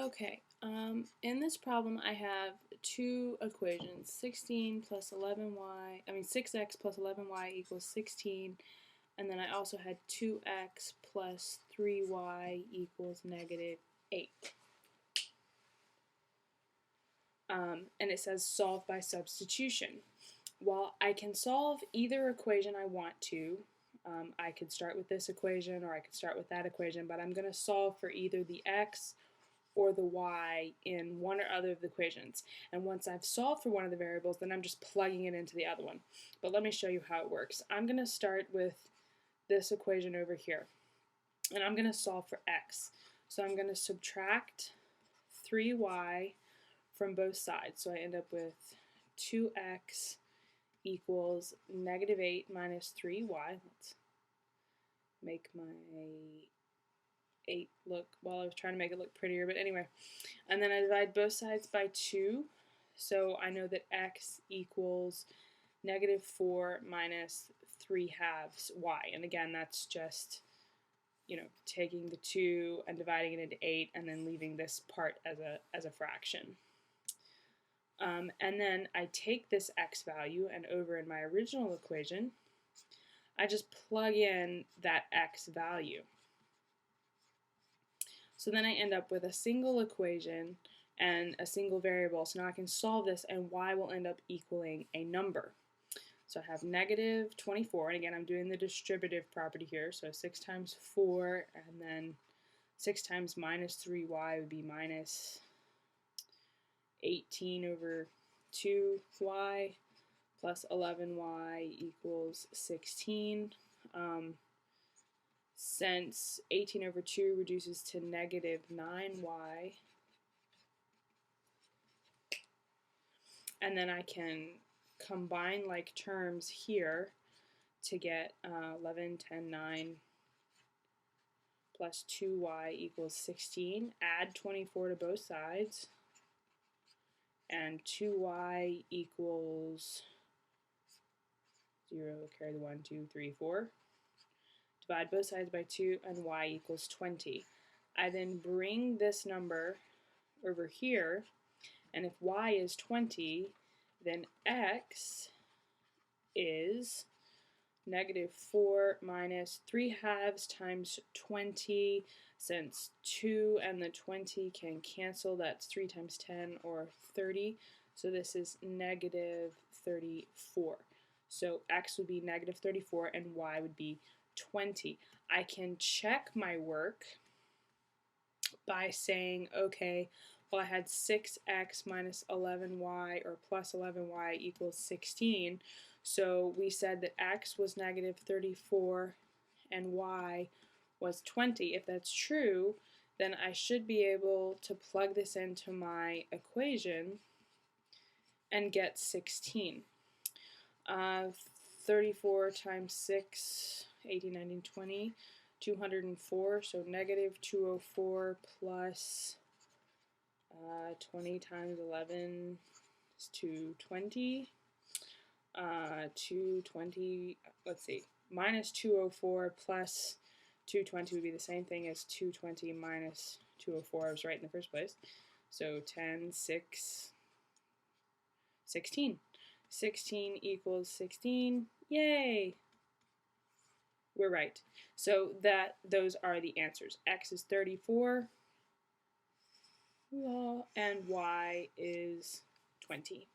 Okay, in this problem I have two equations, 16 plus 6x plus 11y equals 16, and then I also had 2x plus 3y equals negative 8. And it says solve by substitution. Well, I can solve either equation I want to. I could start with this equation or I could start with that equation, but I'm going to solve for either the x or the y in one or other of the equations. And once I've solved for one of the variables, then I'm just plugging it into the other one. But let me show you how it works. I'm going to start with this equation over here, and I'm going to solve for x. So I'm going to subtract 3y from both sides. So I end up with 2x equals negative 8 minus 3y. Let's make my 8 look, well, I was trying to make it look prettier, but anyway. And then I divide both sides by 2, so I know that x equals negative 4 minus 3 halves y. And again, that's just, taking the 2 and dividing it into 8 and then leaving this part as a fraction. And then I take this x value, and over in my original equation, I just plug in that x value. So then I end up with a single equation and a single variable. So now I can solve this, and y will end up equaling a number. So I have negative 24, and again I'm doing the distributive property here. So 6 times 4, and then 6 times minus 3y would be minus 18 over 2y plus 11y equals 16. Since 18 over 2 reduces to negative 9y, and then I can combine like terms here to get 11, 10, 9 plus 2y equals 16. Add 24 to both sides, and 2y equals 0, carry the 1, 2, 3, 4. Divide both sides by 2, and y equals 20. I then bring this number over here, and if y is 20, then x is negative 4 minus 3 halves times 20. Since 2 and the 20 can cancel, that's 3 times 10, or 30. So this is negative 34. So x would be negative 34, and y would be 20. I can check my work by saying, okay, well, I had 6x minus 11y or plus 11y equals 16. So we said that x was negative 34 and y was 20. If that's true, then I should be able to plug this into my equation and get 16. 34 times 6, 18, 19, 20, 204, so negative 204 plus 20 times 11 is 220. 220, let's see, minus 204 plus 220 would be the same thing as 220 minus 204. I was right in the first place. So 10, 6, 16. 16 equals 16. Yay! We're right. So those are the answers. X is 34, and y is 20.